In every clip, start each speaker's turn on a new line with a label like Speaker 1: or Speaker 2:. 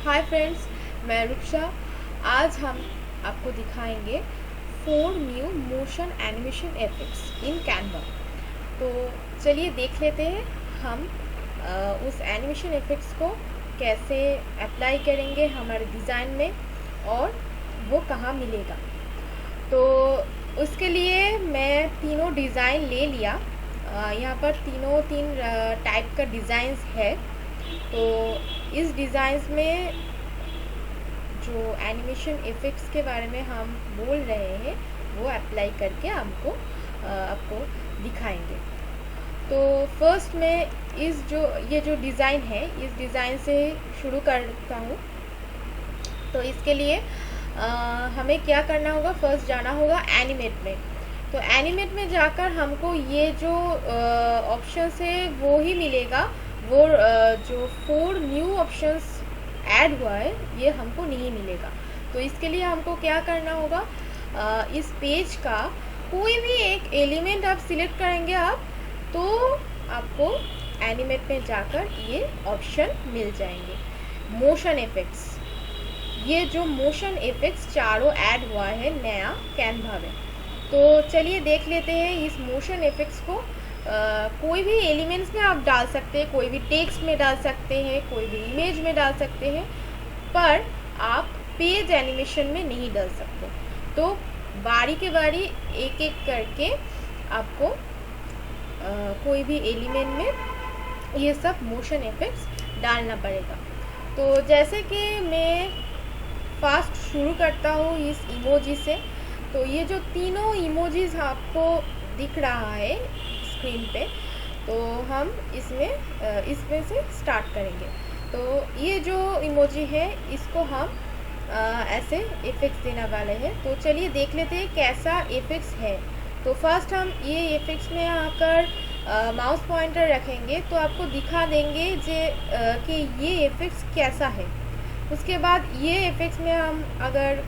Speaker 1: Hi friends, मैं रुक्षा। आज हम आपको दिखाएंगे 4 new motion animation effects in Canva. तो चलिए देख लेते हैं हम उस एनिमेशन इफेक्ट्स को कैसे अप्लाई करेंगे हमारे डिज़ाइन में और वो कहाँ मिलेगा। तो उसके लिए मैं तीनों डिज़ाइन ले लिया। यहाँ पर तीन टाइप का डिज़ाइंस है। तो इस डिज़ाइंस में जो एनिमेशन इफ़ेक्ट्स के बारे में हम बोल रहे हैं वो अप्लाई करके आपको दिखाएंगे। तो फर्स्ट मैं ये जो डिज़ाइन है इस डिज़ाइन से शुरू करता हूँ। तो इसके लिए हमें क्या करना होगा, फर्स्ट जाना होगा एनिमेट में। तो एनिमेट में जाकर हमको ये जो ऑप्शंस है वो ही मिलेगा। वो जो 4 न्यू ऑप्शंस ऐड हुआ है ये हमको नहीं मिलेगा। तो इसके लिए हमको क्या करना होगा, इस पेज का कोई भी एक एलिमेंट आप सिलेक्ट करेंगे तो आपको एनिमेट में जाकर ये ऑप्शन मिल जाएंगे। मोशन इफेक्ट्स, ये जो मोशन इफेक्ट्स चारों ऐड हुआ है नया कैनवा में। तो चलिए देख लेते हैं इस मोशन इफेक्ट्स को। कोई भी एलिमेंट्स में आप डाल सकते हैं, कोई भी टेक्स्ट में डाल सकते हैं, कोई भी इमेज में डाल सकते हैं, पर आप पेज एनिमेशन में नहीं डाल सकते। तो बारी के बारी एक एक करके आपको कोई भी एलिमेंट में ये सब मोशन इफेक्ट्स डालना पड़ेगा। तो जैसे कि मैं फास्ट शुरू करता हूँ इस इमोजी से। तो ये जो तीनों इमोजीज आपको दिख रहा है स्क्रीन पे, तो हम इसमें से स्टार्ट करेंगे। तो ये जो इमोजी है इसको हम ऐसे इफेक्ट्स देने वाले हैं। तो चलिए देख लेते हैं कैसा इफेक्ट्स है। तो फर्स्ट हम ये इफेक्ट्स में आकर माउस पॉइंटर रखेंगे तो आपको दिखा देंगे कि ये इफेक्ट्स कैसा है। उसके बाद ये इफेक्ट्स में हम अगर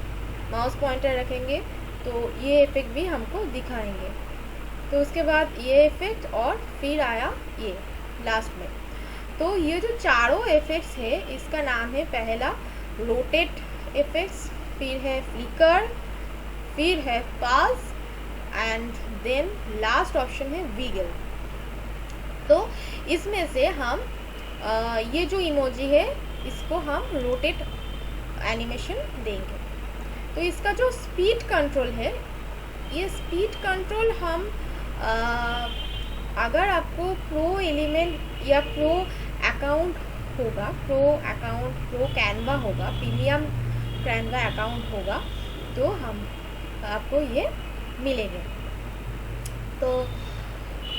Speaker 1: माउस पॉइंटर रखेंगे तो ये इफेक्ट भी हमको दिखाएंगे। तो उसके बाद ये इफेक्ट और फिर आया ये लास्ट में। तो ये जो चारों इफेक्ट्स है इसका नाम है, पहला रोटेट इफेक्ट्स, फिर है फ्लिकर, फिर है पास एंड देन लास्ट ऑप्शन है विगल। तो इसमें से हम ये जो इमोजी है इसको हम रोटेट एनिमेशन देंगे। तो इसका जो स्पीड कंट्रोल है, ये स्पीड कंट्रोल हम अगर आपको प्रो एलिमेंट या प्रो अकाउंट होगा, प्रो कैनवा होगा, प्रीमियम कैनवा अकाउंट होगा तो आपको ये मिलेंगे। तो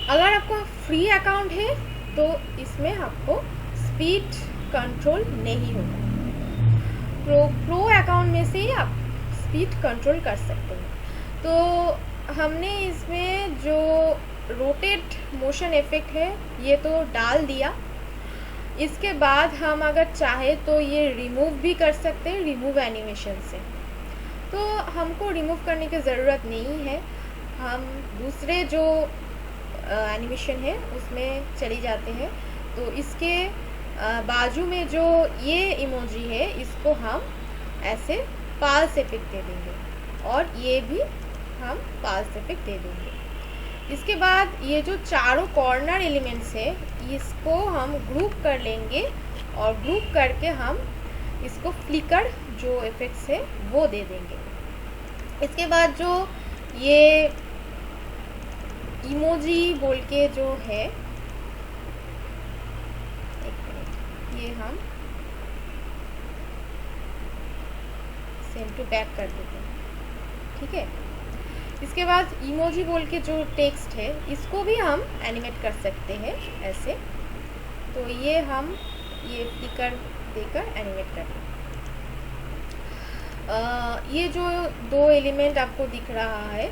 Speaker 1: अगर आपको फ्री अकाउंट है तो इसमें आपको स्पीड कंट्रोल नहीं होगा। प्रो अकाउंट में से ही आप स्पीड कंट्रोल कर सकते हैं। तो हमने इसमें जो रोटेट मोशन इफेक्ट है ये तो डाल दिया। इसके बाद हम अगर चाहे तो ये रिमूव भी कर सकते हैं, रिमूव एनिमेशन से। तो हमको रिमूव करने की ज़रूरत नहीं है, हम दूसरे जो एनिमेशन है उसमें चली जाते हैं। तो इसके बाजू में जो ये इमोजी है इसको हम ऐसे पाल्स इफेक्ट दे देंगे और ये भी हम पाल्स इफेक्ट दे देंगे। इसके बाद ये जो चारों कॉर्नर एलिमेंट्स है इसको हम ग्रुप कर लेंगे और ग्रुप करके हम इसको फ्लिकर जो इफेक्ट्स है वो दे देंगे। इसके बाद जो ये इमोजी बोल के जो है, एक मिनट, ये हम सेंड टू बैक कर देते हैं, ठीक है। इसके बाद इमोजी बोल के जो टेक्स्ट है इसको भी हम एनिमेट कर सकते हैं ऐसे। तो ये हम ये फ्लिकर देकर एनिमेट कर दें। ये जो 2 एलिमेंट आपको दिख रहा है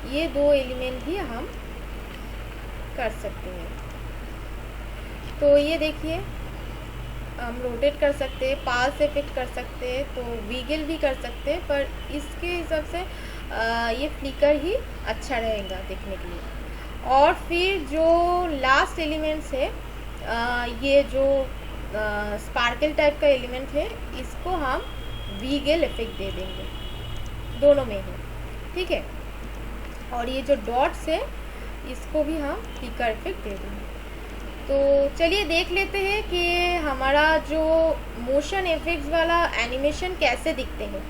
Speaker 1: ये 2 एलिमेंट भी हम कर सकते हैं। तो ये देखिए हम रोटेट कर सकते हैं, पास इफेक्ट कर सकते हैं, तो विगल भी कर सकते हैं, पर इसके हिसाब से ये फ्लिकर ही अच्छा रहेगा देखने के लिए। और फिर जो लास्ट एलिमेंट्स है ये जो स्पार्कल टाइप का एलिमेंट है, इसको हम वीगेल इफेक्ट दे देंगे, दोनों में ही, ठीक है। और ये जो डॉट्स है इसको भी हम फ्लिकर इफेक्ट दे देंगे। तो चलिए देख लेते हैं कि हमारा जो मोशन इफेक्ट्स वाला एनिमेशन कैसे दिखते हैं।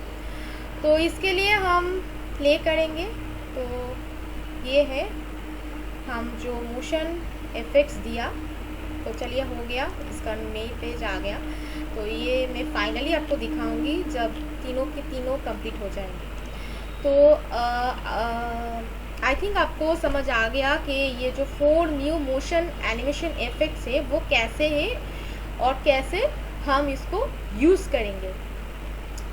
Speaker 1: तो इसके लिए हम प्ले करेंगे। तो ये है हम जो मोशन इफेक्ट्स दिया, तो चलिए हो गया, इसका मेन पेज आ गया। तो ये मैं फाइनली आपको दिखाऊंगी जब तीनों के तीनों कंप्लीट हो जाएंगे। तो आई थिंक आपको समझ आ गया कि ये जो 4 न्यू मोशन एनिमेशन इफेक्ट्स है वो कैसे है और कैसे हम इसको यूज़ करेंगे।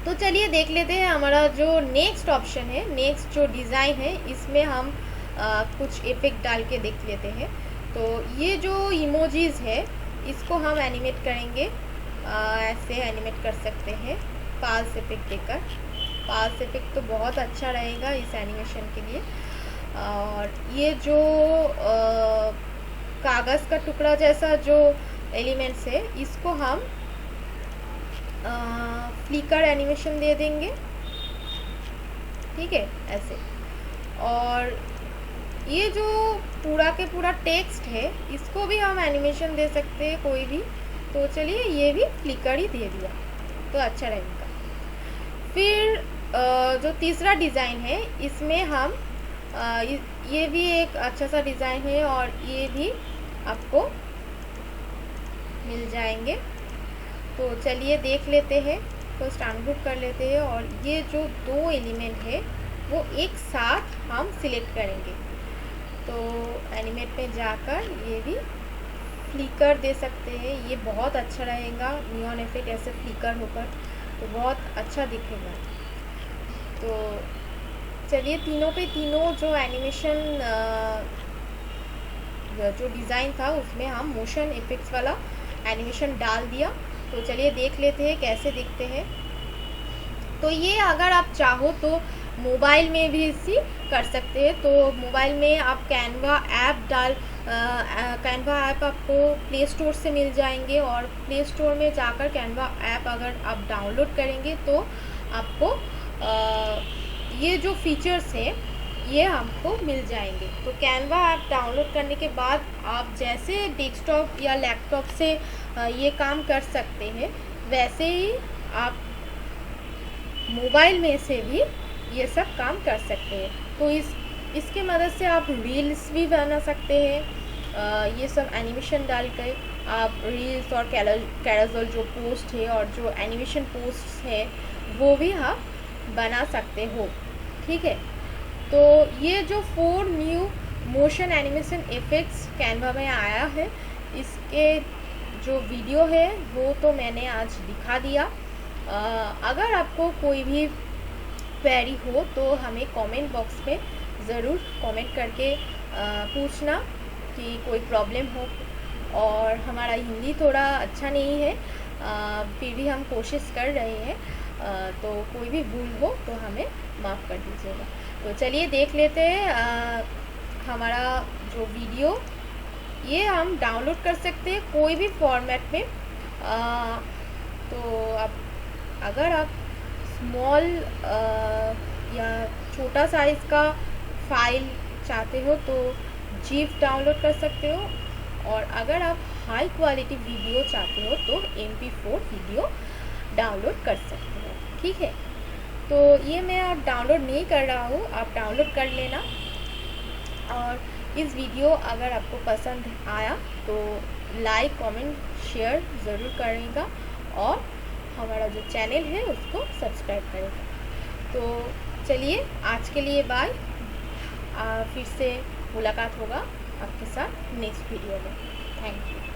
Speaker 1: तो चलिए देख लेते हैं हमारा जो नेक्स्ट ऑप्शन है, नेक्स्ट जो डिज़ाइन है, इसमें हम कुछ इफेक्ट डाल के देख लेते हैं। तो ये जो इमोजीज़ है इसको हम एनिमेट करेंगे, ऐसे एनिमेट कर सकते हैं पाल्स इफेक्ट देकर। पाल्स इफेक्ट तो बहुत अच्छा रहेगा इस एनिमेशन के लिए। और ये जो कागज़ का टुकड़ा जैसा जो एलिमेंट्स है इसको हम फ्लिकर एनिमेशन दे देंगे, ठीक है, ऐसे। और ये जो पूरा के पूरा टेक्स्ट है इसको भी हम एनिमेशन दे सकते हैं कोई भी। तो चलिए ये भी फ्लिकर ही दे दिया तो अच्छा रहेगा। फिर जो तीसरा डिज़ाइन है इसमें हम ये भी एक अच्छा सा डिज़ाइन है और ये भी आपको मिल जाएंगे। तो चलिए देख लेते हैं, फर्स्ट अनग्रुप कर लेते हैं और ये जो 2 एलिमेंट है वो एक साथ हम सिलेक्ट करेंगे। तो एनिमेट में जाकर ये भी फ्लिकर दे सकते हैं, ये बहुत अच्छा रहेगा, नियॉन इफेक्ट ऐसे फ्लिकर होकर तो बहुत अच्छा दिखेगा। तो चलिए तीनों पे तीनों जो एनिमेशन जो डिज़ाइन था उसमें हम मोशन इफेक्ट्स वाला एनिमेशन डाल दिया। तो चलिए देख लेते हैं कैसे दिखते हैं। तो ये अगर आप चाहो तो मोबाइल में भी इसी कर सकते हैं। तो मोबाइल में आप कैनवा ऐप आपको प्ले स्टोर से मिल जाएंगे और प्ले स्टोर में जाकर कैनवा ऐप अगर आप डाउनलोड करेंगे तो आपको ये जो फीचर्स है ये हमको मिल जाएंगे। तो कैनवा ऐप डाउनलोड करने के बाद आप जैसे डेस्कटॉप या लैपटॉप से ये काम कर सकते हैं वैसे ही आप मोबाइल में से भी ये सब काम कर सकते हैं। तो इसके मदद से आप रील्स भी बना सकते हैं। ये सब एनिमेशन डाल कर आप रील्स और कैरोसेल जो पोस्ट है और जो एनिमेशन पोस्ट है वो भी आप बना सकते हो, ठीक है। तो ये जो 4 new motion animation effects Canva में आया है इसके जो वीडियो है वो तो मैंने आज दिखा दिया। अगर आपको कोई भी क्वेरी हो तो हमें कमेंट बॉक्स में ज़रूर कमेंट करके पूछना कि कोई प्रॉब्लम हो। और हमारा हिंदी थोड़ा अच्छा नहीं है, फिर भी हम कोशिश कर रहे हैं, तो कोई भी भूल हो तो हमें माफ़ कर दीजिएगा। तो चलिए देख लेते हैं हमारा जो वीडियो, ये हम डाउनलोड कर सकते हैं कोई भी फॉर्मेट में। तो अगर आप स्मॉल या छोटा साइज़ का फाइल चाहते हो तो जीफ डाउनलोड कर सकते हो, और अगर आप हाई क्वालिटी वीडियो चाहते हो तो MP4 वीडियो डाउनलोड कर सकते हो, ठीक है। तो ये मैं अब डाउनलोड नहीं कर रहा हूँ, आप डाउनलोड कर लेना। और इस वीडियो अगर आपको पसंद आया तो लाइक कमेंट शेयर ज़रूर करेगा और हमारा जो चैनल है उसको सब्सक्राइब करेगा। तो चलिए आज के लिए बाय, फिर से मुलाकात होगा आपके साथ नेक्स्ट वीडियो में। Thank you.